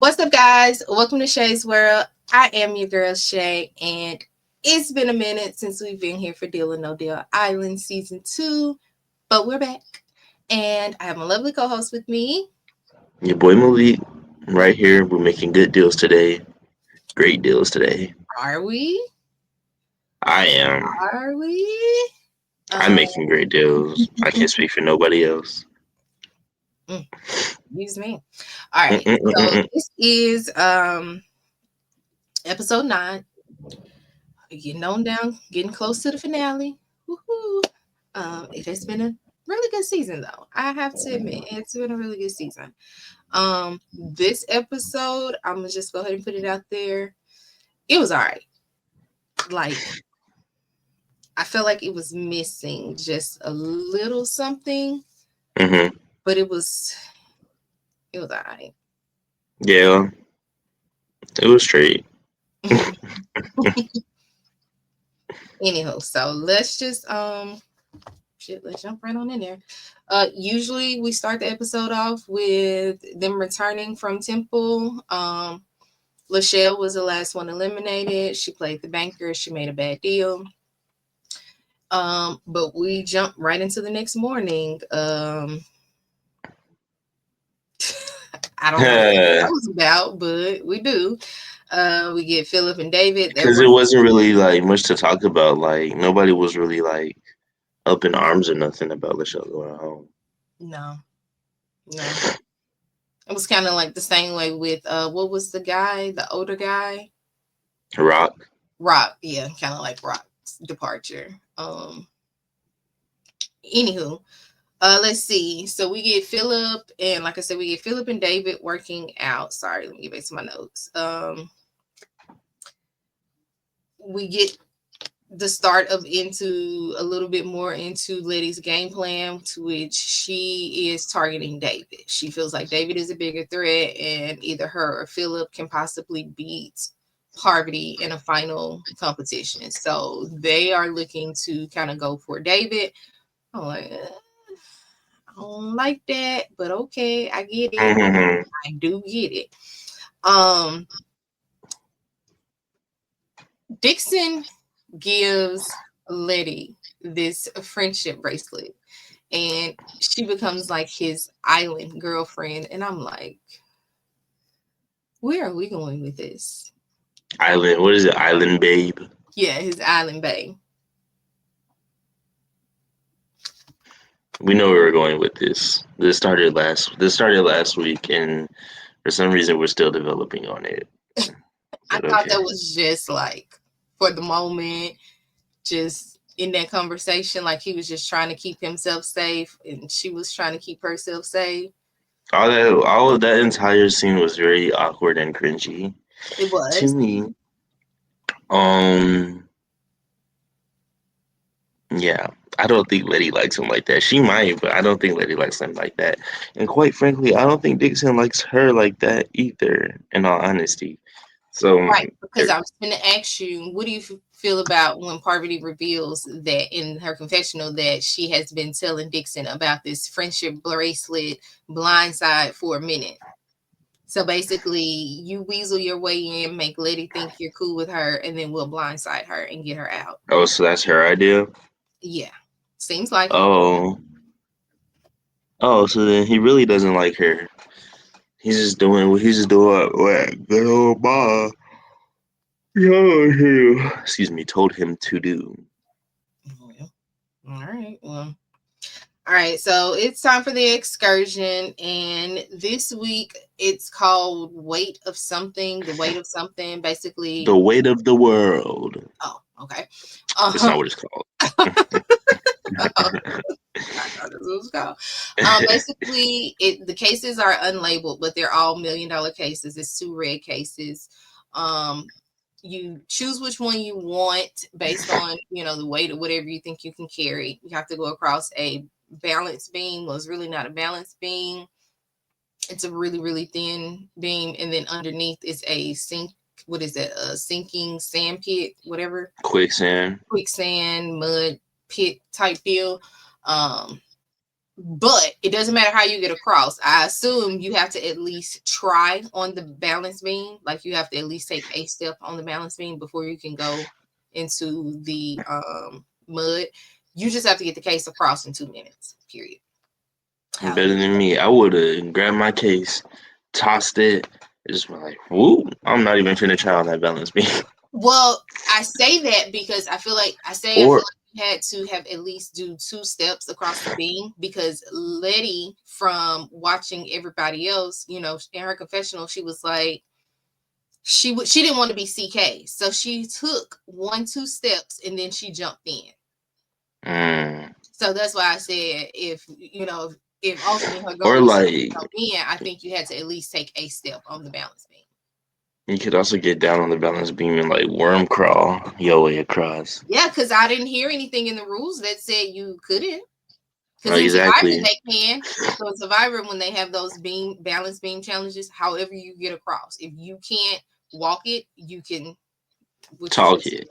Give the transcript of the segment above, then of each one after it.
What's up, guys? Welcome to Shay's World. I am your girl, Shay, and it's been a minute since we've been here for Deal or No Deal Island Season 2, but we're back. And I have my lovely co host with me. Your boy Malik, right here. We're making good deals today. Great deals today. Are we? I am. Are we? I'm Um, making great deals. I can't speak for nobody else. mm, Excuse me. All right. So Mm-mm-mm-mm. this is episode 9. Getting on down, getting close to the finale. Woohoo. It has been a really good season, though. I have to admit, it's been a really good season. This episode, I'm gonna just go ahead and put it out there. It was all right. Like, I felt like it was missing just a little something, Mm-hmm. but it was all right. Yeah, it was straight. Anyhow, so let's just let's jump right on in there. Usually we start the episode off with them returning from temple. Lachelle was the last one eliminated. She played the banker. She made a bad deal. But we jump right into the next morning. I don't know what that was about, but we do. We get Philip and David. They're Because it wasn't really like much to talk about. Like nobody was really like up in arms or nothing about Michelle going home. no, no. It was kind of like the same way with what was the guy, the older guy, Rock. Rock. Yeah, kind of like Rock's departure. Anywho, let's see. So we get Philip, and like I said, we get Philip and David working out. Sorry, let me get back to my notes. We get the start of into a little bit more into Letty's game plan, to which she is targeting David. She feels like David is a bigger threat, and either her or Philip can possibly beat Parvati in a final competition. So they are looking to kind of go for David. I'm like, I don't like that, but okay, I get it. Mm-hmm. I do get it. Um, Dixon gives Letty this friendship bracelet, and she becomes like his island girlfriend. And I'm like, where are we going with this? Island. What is it? Island Babe. Yeah, his island bae. We know where we're going with this. This started last week, and for some reason we're still developing on it. I But thought okay. that was just like for the moment, just in that conversation, like he was just trying to keep himself safe, and she was trying to keep herself safe. All of that entire scene was very awkward and cringy It to was. me. Um, yeah, I don't think Letty likes him like that. She might, but I don't think Letty likes him like that. And quite frankly, I don't think Dixon likes her like that either. In all honesty, so Right, because I was going to ask you, what do you feel about when Parvati reveals that in her confessional that she has been telling Dixon about this friendship bracelet blindside for a minute? So basically, you weasel your way in, make Letty think you're cool with her, and then we'll blindside her and get her out. oh, so that's her idea. Yeah, seems like it. Oh, oh, so then he really doesn't like her. He's just doing what good old Ma, excuse me, told him to do. Well, all right. Well, all right, so it's time for the excursion, and this week it's called Weight of Something. The Weight of Something, The basically. weight of the world. Oh, okay. It's not what it's called. I thought this was called. Basically, the cases are unlabeled, but they're all $1 million cases. It's 2 red cases. Um, you choose which one you want based on the weight of whatever you think you can carry. You have to go across a balance beam. Well, it's really not a balance beam. It's a really, really thin beam, and then underneath is a sink. What is it? A sinking sand pit, whatever, Quicksand. quicksand, mud pit type deal. Um, But it doesn't matter how you get across. I assume you have to at least try on the balance beam. Like you have to at least take a step on the balance beam before you can go into the mud. You just have to get the case across in 2 minutes. Period. How Better than me. I would have grabbed my case, tossed it, and just went like, whoop. I'm not even finna try on that balance beam. Well, I say that because I feel Or like you had to have at least do 2 steps across the beam because Letty, from watching everybody else, in her confessional, she was like she didn't want to be CK, so she took 1 2 steps and then she jumped in. mm, So that's why I said if ultimately her or goal was to like jump in, I think you had to at least take a step on the balance beam. you could also get down on the balance beam and like worm crawl your way across. Yeah, because I didn't hear anything in the rules that said you couldn't. Because in Survivor Exactly. they can. So in Survivor, when they have those balance beam challenges, however you get across, if you can't walk it, you can. What you Talk just it.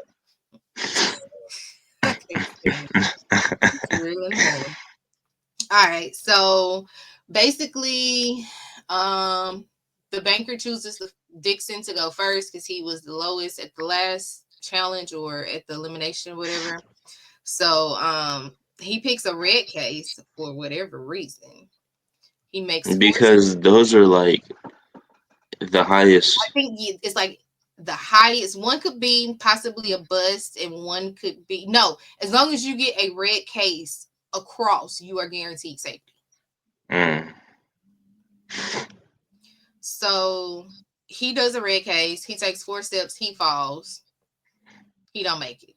I can't stand it. It's really annoying. All right, so basically, um, the banker chooses the Dixon to go first because he was the lowest at the last challenge or at the elimination, or whatever. So he picks a red case for whatever reason. He makes 4 steps. Because those are like the I highest. think it's like the highest. One could be possibly a bust, and one could be no. As long as you get a red case across, you are guaranteed safety. Mm. So he does a red case. He takes 4 steps. He falls. He don't make it.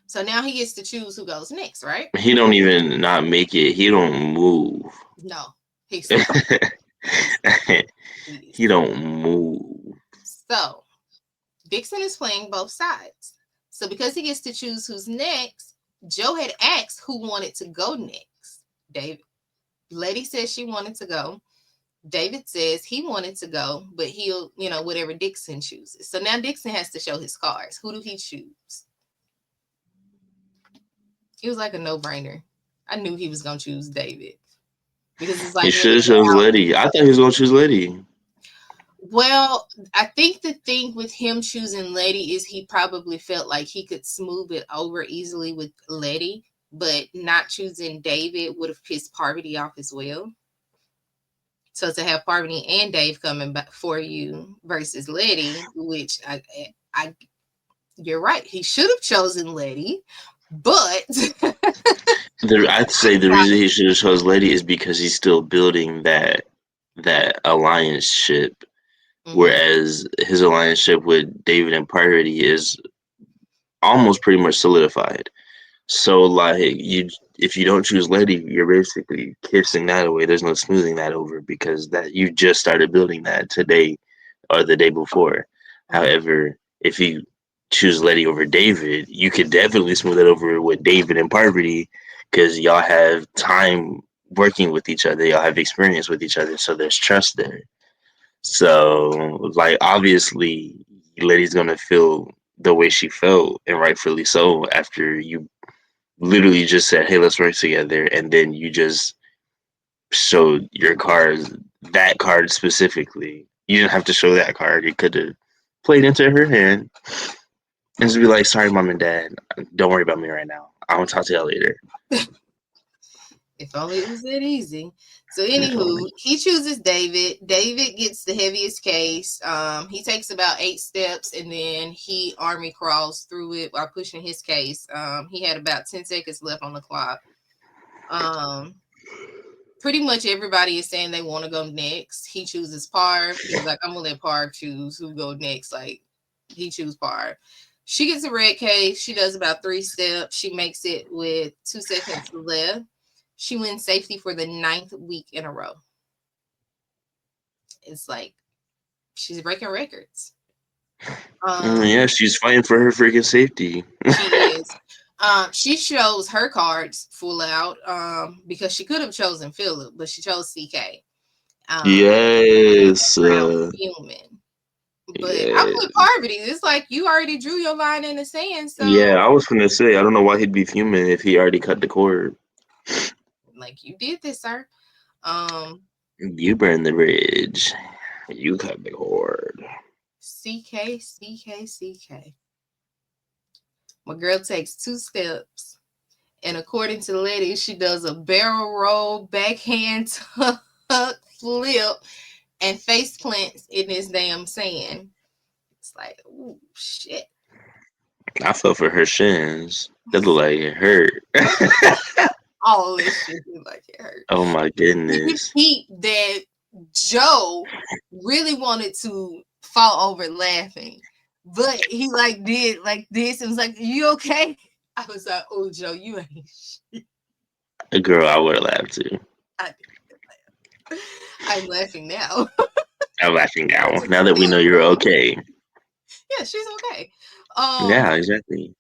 So now he gets to choose who goes next, right? He don't even not make it. He don't move. No, he's stuck. He's stuck. He is He stuck. don't move. So Dixon is playing both sides. So because he gets to choose who's next, Joe had asked who wanted to go next. David. Letty says she wanted to go. David says he wanted to go, but he'll, whatever Dixon chooses. So now Dixon has to show his cards. Who do he choose? It was like a no-brainer. I knew he was gonna choose David because it's He like when should have chose Letty. I thought he was gonna choose Letty. well, I think the thing with him choosing Letty is he probably felt like he could smooth it over easily with Letty, but not choosing David would have pissed Parvati off as well. So to have Parvati and Dave coming back for you versus Letty, which I you're right, he should have chosen Letty, but I'd say the reason he should have chose Letty is because he's still building that alliance ship, Mhm. whereas his alliance ship with David and Parvati is almost pretty much solidified. So like if you don't choose Letty, you're basically kissing that away. There's no smoothing that over because that you just started building that today or the day before. Mhm. However, if you choose Letty over David, you could definitely smooth it over with David and Parvati because y'all have time working with each other. Y'all have experience with each other, so there's trust there. So, like, obviously, Letty's gonna feel the way she felt, and rightfully so, after you literally just said, "Hey, let's work together," and then you just showed your cards, that card specifically. You didn't have to show that card. You could have played into her hand and just be like, "Sorry, mom and dad, don't worry about me right now. I will talk to y'all later." If only it was that easy. So, If only. anywho, he chooses David. David gets the heaviest case. He takes about 8 steps and then he army crawls through it while pushing his case. He had about 10 seconds left on the clock. Um, Pretty much everybody is saying they want to go next. He chooses Parv. He's like, I'm gonna let Parv choose who go next. Like, he chooses Parv. She gets a red case. She does about 3 steps. She makes it with 2 seconds left. She wins safety for the 9th week in a row. It's like she's breaking records. Yeah, Um, she's fighting for her freaking safety. she is. She shows her cards full out. Because she could have chosen Philip, but she chose CK. Yes. Brown fuming. But I'm Yeah. with Parvati. It's like you already drew your line in the sand, Yeah, so I was gonna say, I don't know why he'd be fuming if he already cut the cord. Like, you did this, sir. Um, You burn the bridge. You cut the cord. CK, CK, CK. My girl takes 2 steps, and according to the lady, she does a barrel roll, backhand tuck, flip, and face plants in this damn sand. It's like, ooh, shit. I fell for her shins. That look like it hurt. All this shit is like it hurt. Oh my You could goodness. peep that Joe really wanted to fall over laughing, but he like did like this and was like, "You okay?" I was like, "Oh, Joe, you ain't shit." A girl, I would have laughed too. I didn't laugh. I'm laughing now. I'm laughing I now. just Now that we know still you're laughing. okay. Yeah, she's okay. Yeah, exactly.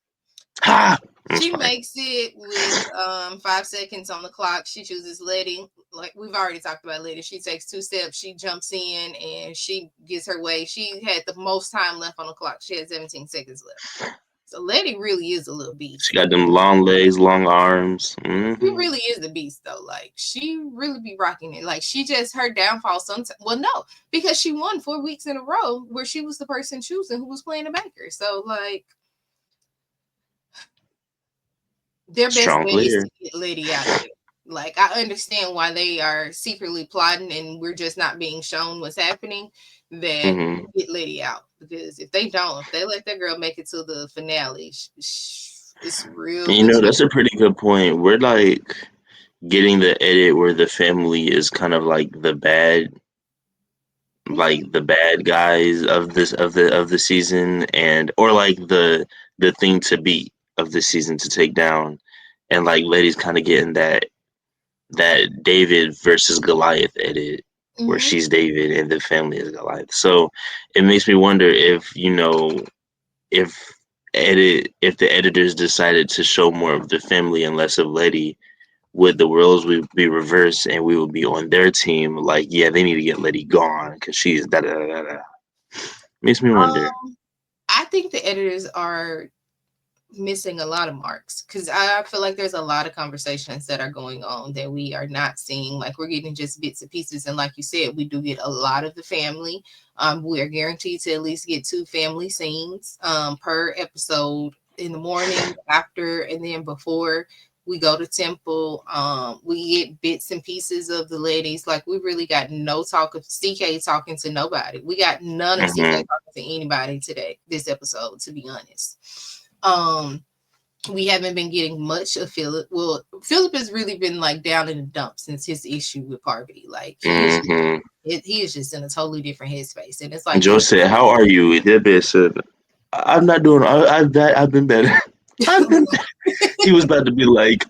She Ha! I'm she sorry. makes it with 5 seconds on the clock. She chooses Letty. Like we've already talked about Letty. She takes 2 steps, she jumps in and she gets her way. She had the most time left on the clock. She had 17 seconds left. So Letty really is a little She beast. got them long legs, long arms. She Hmm. really is the beast though. Like she really be rocking it. Like she just her downfall sometimes. Well, no, because she won 4 weeks in a row where she was the person choosing who was playing the banker. So like their best Strong bet is player. to get Liddy out of there. Like I understand why they are secretly plotting and we're just not being shown what's happening. That Hmm. get Liddy out because if they don't, if they let that girl make it to the finale, it's real You good. know, that's a pretty good point. We're like getting the edit where the family is kind of Mhm. like the bad guys of this of the season, and or like the thing to beat of the season to take down, and like Letty's kind of getting that David versus Goliath edit where Mhm. she's David and the family is Goliath. So it makes me wonder if if if the editors decided to show more of the family and less of Letty, would the roles would be reversed and we would be on their team? Like, yeah, they need to get Letty gone because she's da da da da. Makes me wonder. I think the editors are missing a lot of marks because I feel like there's a lot of conversations that are going on that we are not seeing. Like we're getting just bits and pieces, and like you said, we do get a lot of the family. We are guaranteed to at least get 2 family scenes per episode in the morning, after, and then before we go to temple. We get bits and pieces of the ladies. Like we really got no talk of CK talking to nobody. We got none of CK Hmm. talking to anybody today, this episode, to be honest. Um, we haven't been getting much of Philip. Well, Philip has really been like down in the dumps since his issue with Parvati. Like Hmm. he is just in a totally different headspace, and it's like Joe you. said, "How are you?" That bitch said, "I'm not doing. I've been better. I've been." He was about to be like,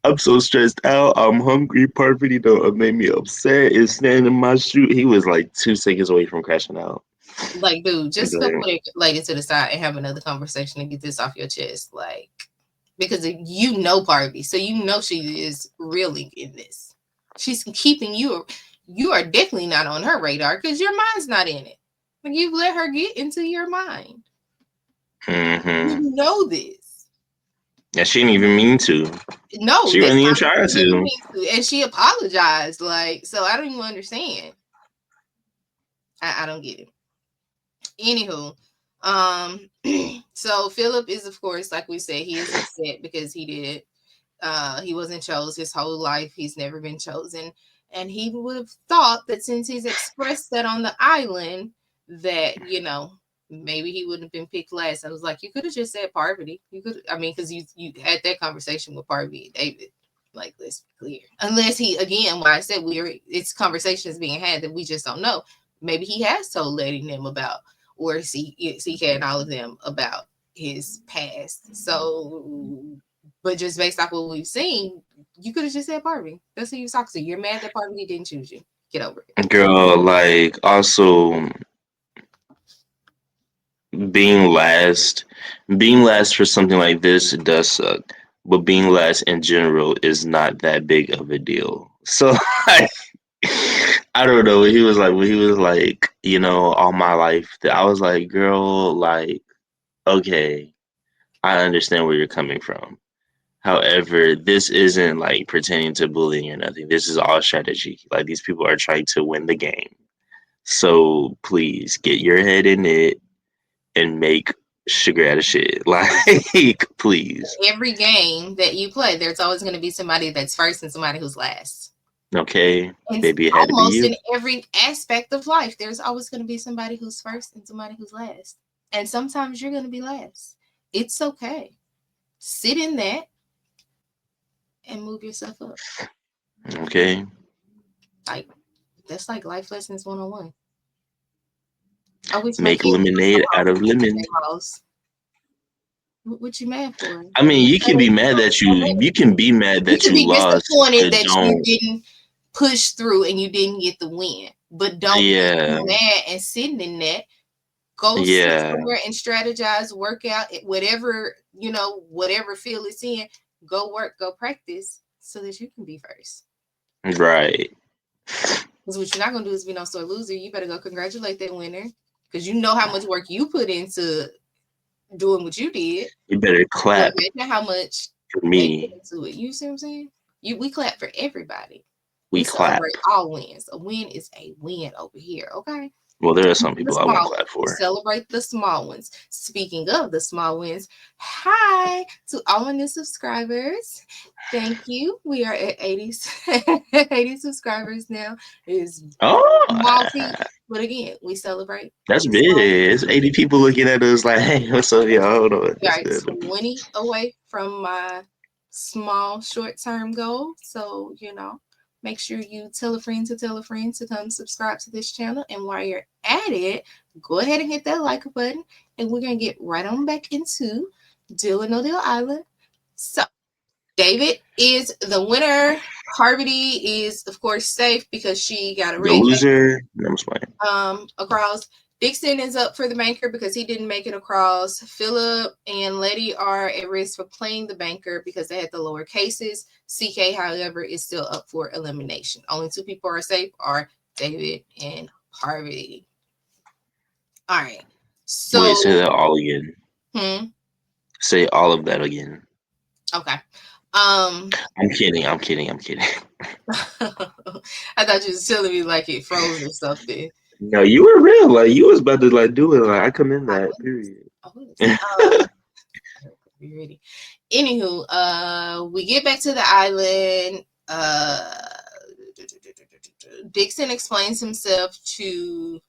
"I'm so stressed out. I'm hungry. Parvati don't made me upset. It's standing in my shoe." He was like 2 seconds away from crashing out. Like, dude, He's just go like, put it later to the side and have another conversation and get this off your chest. Like, because you know Barbie, so you know she is reeling in this. She's keeping you. You are definitely not on her radar because your mind's not in it. Like you've let her get into your mind. mm-hmm. You know this. Yeah, she didn't even mean to. No, She that's wasn't even how trying she didn't to. mean to, and she apologized. Like, so I don't even understand. I don't get it. Anywho, um, so Philip is, of course, like we said, he is upset because he wasn't chosen his whole life. He's never been chosen, and he would have thought that since he's expressed that on the island, that maybe he wouldn't have been picked last. I was like, you could have just said Parvati. You could, I mean, because you had that conversation with Parvati and David. Like, let's be clear. Unless he, again, why I said it's conversations being had that we just don't know. Maybe he has told letting them about, or CK and all of them about his past. So, but just based off what we've seen, you could have just said Barbie. That's who you was talking to. You're mad that Barbie didn't choose you. Get over it. Girl, like also being last, being last for something like this does suck. But being last in general is not that big of a deal. So like, I don't know. When he was like, all my life, that I was like, girl, like, okay, I understand where you're coming from. However, this isn't like pretending to bullying or nothing. This is all strategy. Like these people are trying to win the game. So please get your head in it and make sugar out of shit. Like, please. Every game that you play, there's always going to be somebody that's first and somebody who's last. Okay, And maybe it had to be almost you. in every aspect of life, there's always going to be somebody who's first and somebody who's last. And sometimes you're going to be last. It's okay. Sit in that and move yourself up. Okay, Like, that's like life lessons 101. I wish my make kids would lemonade come out home of and teach lemon. their house. What you mad for? I mean, you can be mad that you can be mad You that can you be lost, disappointed but that you don't. didn't push through and you didn't get the win. But don't be Yeah, mad and sitting in that. Go sit yeah, somewhere and strategize, work out whatever, whatever field it's in. Go work, go practice so that you can be first. right. Because what you're not going to do is be no sore loser. You better go congratulate that winner because you know how much work you put into doing what you did. You better So clap imagine how much for they put me. into it. You see what I'm saying? We clap for everybody. We We celebrate clap. all wins. A win is a win over here. Okay. Well, there are some The people I won't small clap ones. We for. celebrate the small ones. Speaking of the small wins, hi to all my new subscribers. Thank you. We are at 80, 80 subscribers now. It is Oh, small feat, but again, we celebrate that's the big. small. It's 80 people looking at us like, hey, what's up, y'all? Hold on. We are What's good? 20 away from my small short-term goal. So, make sure you tell a friend to tell a friend to come subscribe to this channel. And while you're at it, go ahead and hit that like button. And we're going to get right on back into Deal or No Deal Island. So, David is the winner. Harvey is, of course, safe because she got a The red loser. No, I'm just playing. across. Dixon is up for the banker because he didn't make it across. Philip and Letty are at risk for playing the banker because they had the lower cases. CK, however, is still up for elimination. Only two people are safe are David and Harvey. All right. Wait, say So, that all again. hmm, Say all of that again. okay. I'm kidding. I'm kidding. I'm kidding. I thought you was telling me like it froze or something. No, you were real. Like you was about to like do it. Like I commend I that. was. Period. I was. Be ready. Anywho, we get back to the island. Dixon explains himself to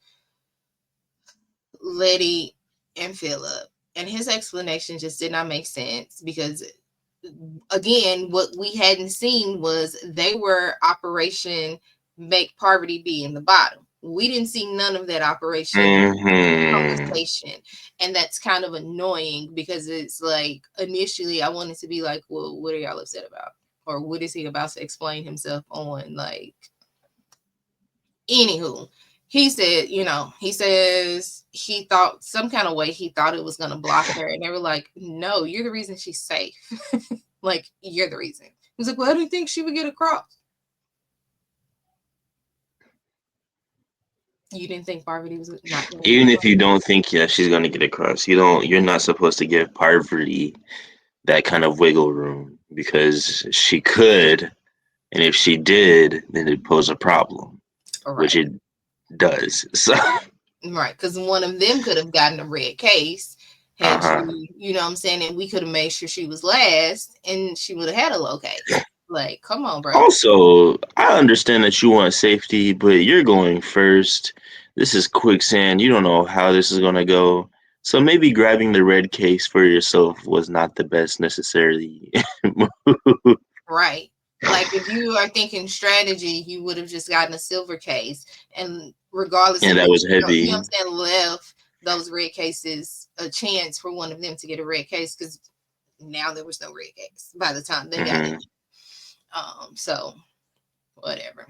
Letty and Philip, and his explanation just did not make sense because, again, what we hadn't seen was they were Operation Make Poverty be in the bottom. We didn't see none of that operation Mm-hmm. conversation, and that's kind of annoying because it's like initially I wanted to be like, well, what are y'all upset about, or what is he about to explain himself on? Like, anywho, he said, he says he thought some kind of way he thought it was going to block her, and they were like, no, you're the reason she's safe. Like, you're the reason. He's like, well, I didn't think she would get across. You didn't think Parvati was not going to get Even across? if you don't think she's gonna get across, you don't. You're not supposed to give Parvati that kind of wiggle room because she could, and if she did, then it pose a problem, which Right. it does. So, Right, because one of them could have gotten a red case had uh-huh. you know what I'm saying, and we could have made sure she was last and she would have had a low case. Like, come on, bro. Also, I understand that you want safety, but you're going first. This is quicksand. You don't know how this is gonna go. So maybe grabbing the red case for yourself was not the best necessarily. Right. Like, if you are thinking strategy, you would have just gotten a silver case. And regardless of And that what was you know heavy. what I'm saying, left those red cases a chance for one of them to get a red case because now there was no red case by the time they got it. Hmm. So whatever.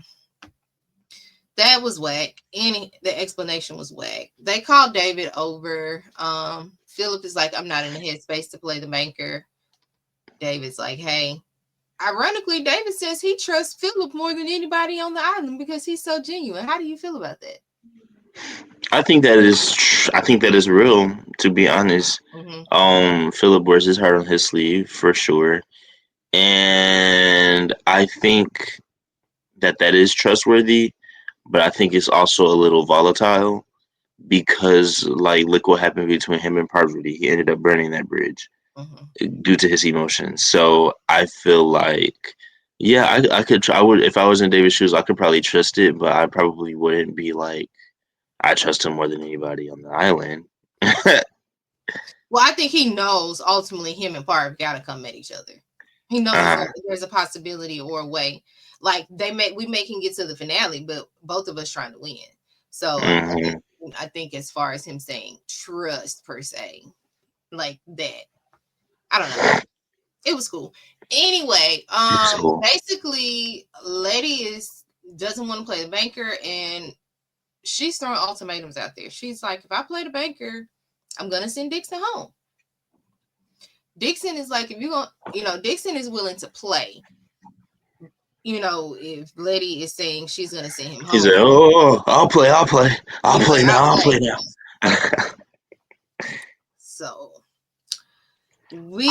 That was whack. The explanation was whack. They called David over. Philip is like, I'm not in the headspace to play the banker. David's like, hey. Ironically, David says he trusts Philip more than anybody on the island because he's so genuine. How do you feel about that? I think that is. I think that is real. To be honest, Mm-hmm. Philip wears his heart on his sleeve for sure. And I think that is trustworthy, but I think it's also a little volatile because, like, look what happened between him and Parvati. He ended up burning that bridge Mm-hmm. due to his emotions. So I feel like, yeah, I could try. I would if I was in David's shoes, I could probably trust it, but I probably wouldn't be like I trust him more than anybody on the island. Well, I think he knows ultimately him and Parv gotta come at each other. He knows uh, there's a possibility or a way. Like we may can get to the finale, but both of us trying to win. So hmm I think as far as him saying trust per se, like that, I don't know. It was cool. Anyway, It was cool. basically, Letty is doesn't want to play the banker, and she's throwing ultimatums out there. She's like, if I play the banker, I'm gonna send Dixon home. Dixon is like, if you're gonna, Dixon is willing to play. If Letty is saying she's gonna send him He said, home, "Oh, I'll he's play like, now, I'll I'll play. play now." So we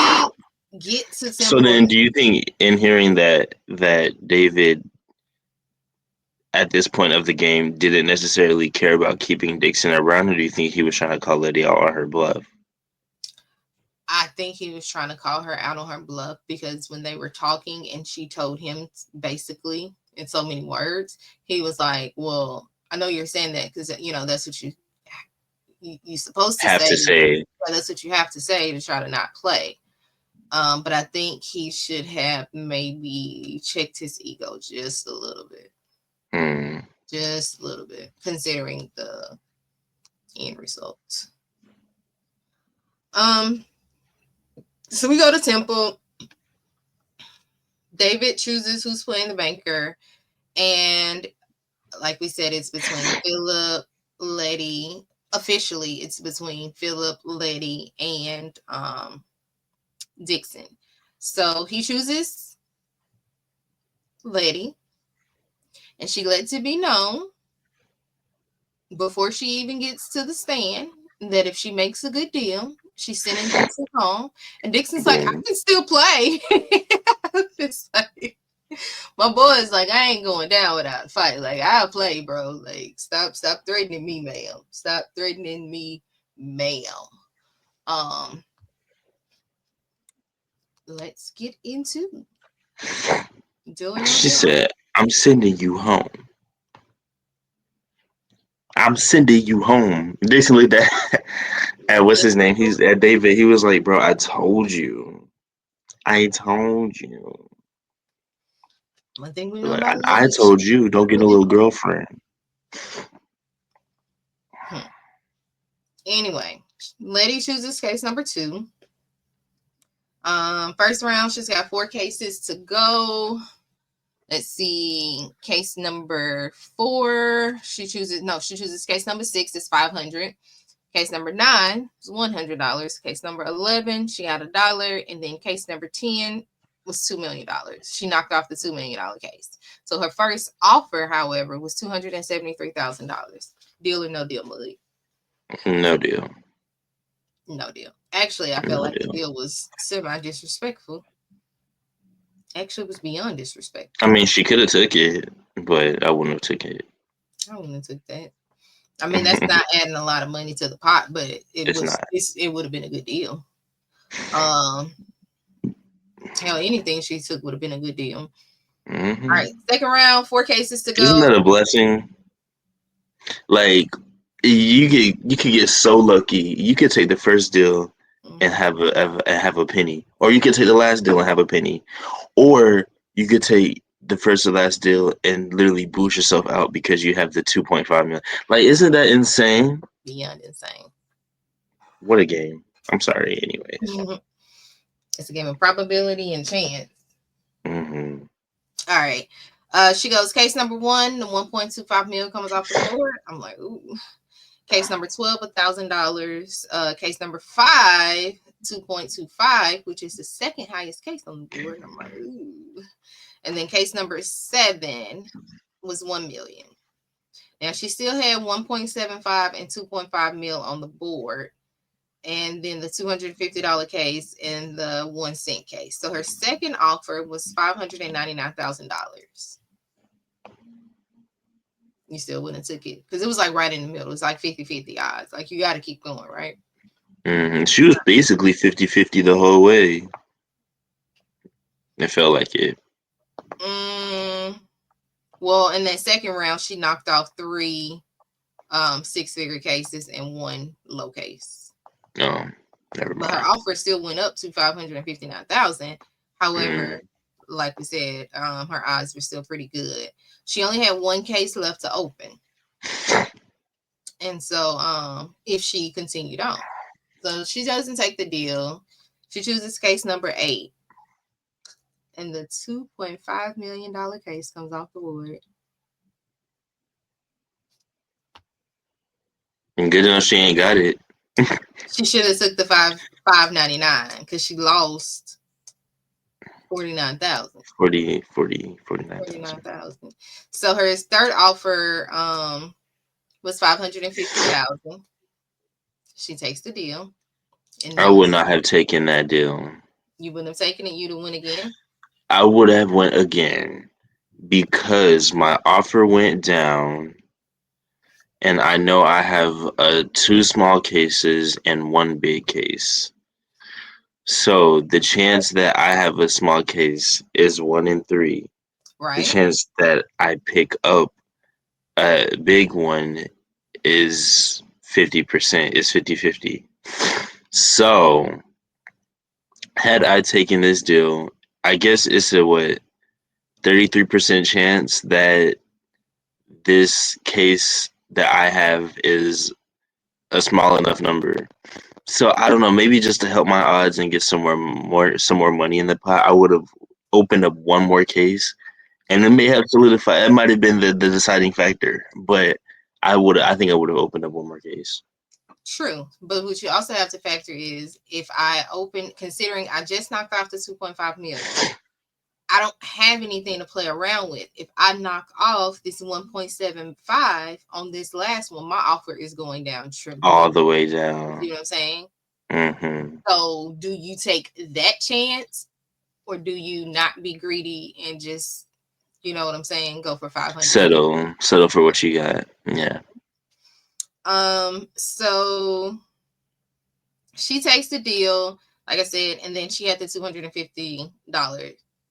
get to So Temple. then, do you think in hearing that David at this point of the game didn't necessarily care about keeping Dixon around, or do you think he was trying to call Lydia out on her bluff? I think he was trying to call her out on her bluff because when they were talking and she told him basically in so many words, he was like, "Well, I know you're saying that because that's what you're supposed to Have say. to say, But that's what you have to say to try to not play." But I think he should have maybe checked his ego hmm, just a little bit, considering the end result. Um, so we go to Temple. David chooses who's playing the banker, and like we said, it's between Philip, Letty. Officially, it's between Philip, Letty, and Dixon. So he chooses Letty, and she lets it be known before she even gets to the stand that if she makes a good deal, she's sending Dixon home. And Dixon's like, I boom. can still play. It's like, my boy is like, I ain't going down without a fight. Like, I'll play, bro. Like, stop threatening me, ma'am. Stop threatening me, ma'am. Um, let's get into deal or no She deal. said, "I'm sending you home. I'm sending you home." Basically, that. And what's his name? He's at David. He was like, "Bro, I told you. I told you. One thing we know Like, about I elimination. told you. Don't get no little girlfriend." Hmm. Anyway, Letty chooses case number 2. First round, she's got 4 cases to go. Let's see. Case number 4, she chooses case number 6, it's 500. Case number 9 was $100. Case number 11, she got $1, and then case number 10 was $2 million. She knocked off the $2 million case. So her first offer, however, was $273,000. Deal or no deal, Malik? No deal. No deal. Actually, I felt No like the deal. deal was semi disrespectful. Actually, it was beyond I disrespectful. mean, she could have took it, but I wouldn't have took it. I wouldn't have took that. I mean, that's not adding a lot of money to the pot, but It's not. it would have been a good deal. Um, hell, anything she took would have been a good deal. All Hmm. right, second round, 4 cases to Isn't go. that a blessing? Like, you could get so lucky. You could take the first deal and Mhm. have a penny, or you could take the last deal and have a penny, or you could take the first or last deal and literally boost yourself out because you have the 2.5 million. Like, isn't that insane? Beyond insane. What a game. I'm sorry. Anyways. It's a game of probability and chance. Hmm. All right. She goes, case number 1, the 1.25 mil comes off the board. I'm like, ooh. Case number 12, $1,000. Case number 5, 2.25, which is the second highest case on the board. And I'm like, ooh. And then case number 7 was 1 million. Now she still had 1.75 and 2.5 mil on the board. and then the $250 case and the 1 cent case. So her second offer was $599,000. You still wouldn't have took it because it was like right in the middle. It's like 50-50 odds. Like you got to keep going, right? She was basically 50-50 the whole way. It felt like it. Well, in that second round, she knocked off 3 six-figure cases and 1 low case. Oh, never mind. But her offer still went up to $559,000. However, like we said, her odds were still pretty good. She only had 1 case left to open, and so if she continued on, so she doesn't take the deal. She chooses case number 8, and the $2.5 million case comes off the board. And good enough she ain't got it. She should have took the $599 because she lost 49,000. 49,000. So her third offer was 550,000. She takes the deal. And I would not have taken that deal. You wouldn't have taken it, you'd have went again? I would have went again because my offer went down and I know I have 2 small cases and 1 big case. So the chance that I have a small case is 1 in 3. Right. The chance that I pick up a big one is 50%, is 50-50. So had I taken this deal, I guess it's a 33% chance that this case that I have is a small enough number. So I don't know, maybe just to help my odds and get some more money in the pot, I would have opened up 1 more case, and it may have solidified. It might have been the deciding factor, but I think I would have opened up 1 more case. True, but what you also have to factor is if I open, considering I just knocked off the 2.5 million, I don't have anything to play around with. If I knock off this 1.75 on this last one, my offer is going down all the way down. You know what I'm saying? Mm-hmm. So do you take that chance, or do you not be greedy and just, you know what I'm saying, go for 500? Settle for what you got. Yeah. So she takes the deal, like I said, and then she had the $250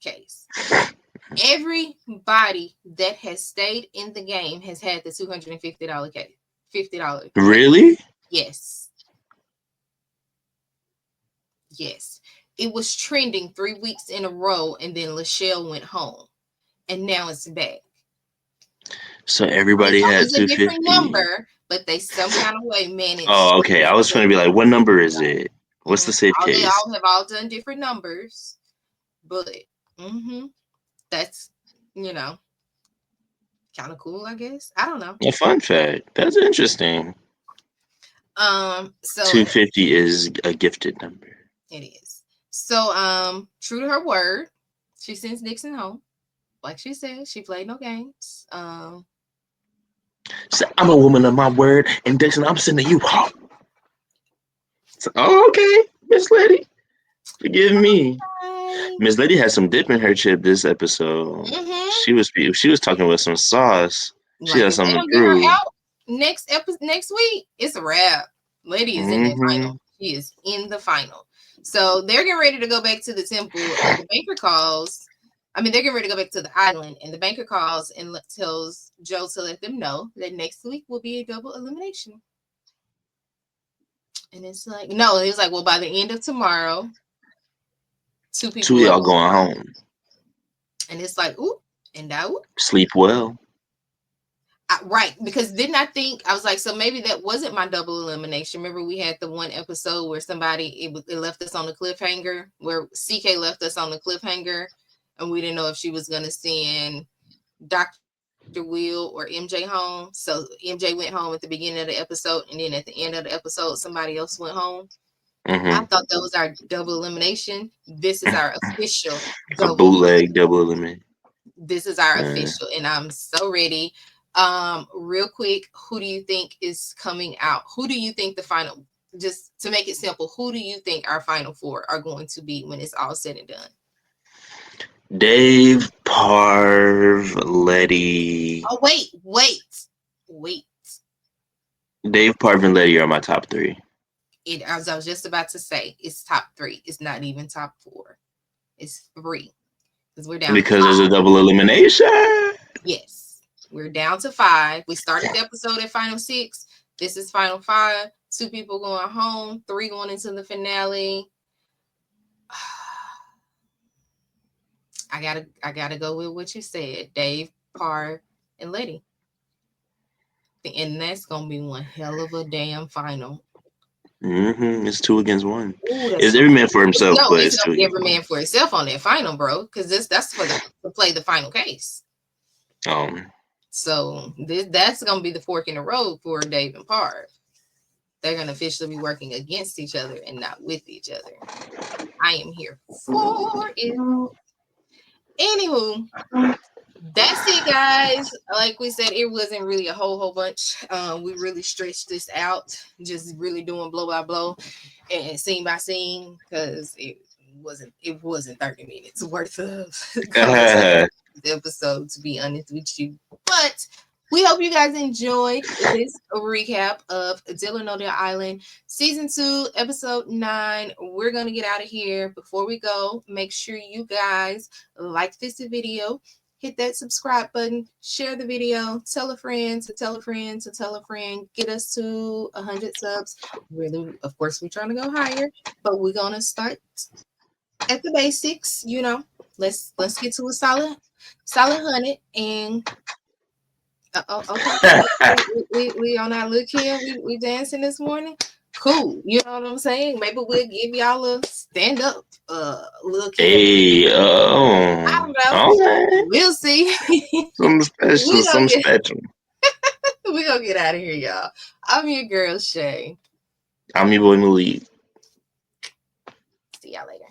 case. Everybody that has stayed in the game has had the $250 case. $50. Really? Yes. Yes. It was trending 3 weeks in a row, and then Lachelle went home, and now it's back. So everybody had a different number, but they some kind of way managed. Oh, okay. I was trying to be like, what number is it? What's the safe case? They have all done different numbers, but that's, kind of cool, I guess. I don't know. A fun fact. That's interesting. So 250 is a gifted number. It is. So true to her word, she sends Dixon home. Like she said, she played no games. So I'm a woman of my word, and Dixon, I'm sending you home. So, okay, Miss Lady. Forgive me. Miss Lady had some dip in her chip this episode. Mm-hmm. She was talking with some sauce. She had something to prove. Next week, it's a wrap. Lady is in the final. She is in the final. So they're getting ready to go back to the temple, and the banker calls. They're getting ready to go back to the island, and the banker calls and tells Joe to let them know that next week will be a double elimination. And it's like, no, he was like, well, by the end of tomorrow, 2 people. 2 of y'all going home. And it's like, ooh, and I sleep well. Right, because didn't I think, I was like, so maybe that wasn't my double elimination. Remember we had the one episode where somebody, it left us on the cliffhanger, where CK left us on the cliffhanger, and we didn't know if she was going to send Dr. Will or MJ home. So MJ went home at the beginning of the episode, and then at the end of the episode, somebody else went home. Mm-hmm. I thought that was our double elimination. This is our official a bootleg double elimination. This is our official, and I'm so ready. Real quick, who do you think is coming out? Who do you think the final? just to make it simple, who do you think our final four are going to be when it's all said and done? Dave, Parv, Letty. Oh, wait. Dave, Parv, and Letty are my top three. As I was just about to say, it's top three. It's not even top four. It's three. Because we're down to Because there's a five. double elimination. Yes. We're down to five. We started the episode at final six. This is final five. Two people going home, three going into the finale. I gotta go with what you said, Dave, Parr, and Letty. And that's gonna be one hell of a damn final. It's 2-against-1. Ooh, that's It's gonna every man for himself, but it's it's two gonna be against every one. man for himself on that final, bro. Because that's for to play the final case. Um, So that's gonna be the fork in the road for Dave and Parr. They're gonna officially be working against each other and not with each other. I am here for it. Anywho, that's it, guys. Like we said, it wasn't really a whole bunch. We really stretched this out, just really doing blow by blow and scene by scene, because it wasn't 30 minutes worth of conversation episode, to be honest with you. But we hope you guys enjoyed this recap of Dylan O'Dell Island season 2, episode 9. We're gonna get out of here. Before we go, make sure you guys like this video, hit that subscribe button, share the video, tell a friend to tell a friend to tell a friend, get us to 100 subs. Really, of course, we're trying to go higher, but we're gonna start at the basics. Let's get to a solid 100. And okay, we on our look here. We dancing this morning. Cool. You know what I'm saying? Maybe we'll give y'all a stand up look here. hey, I don't know. okay. We'll see. Some special, we gonna some get special. we gonna get out of here, y'all. I'm your girl Shay. I'm your boy Malik. See y'all later.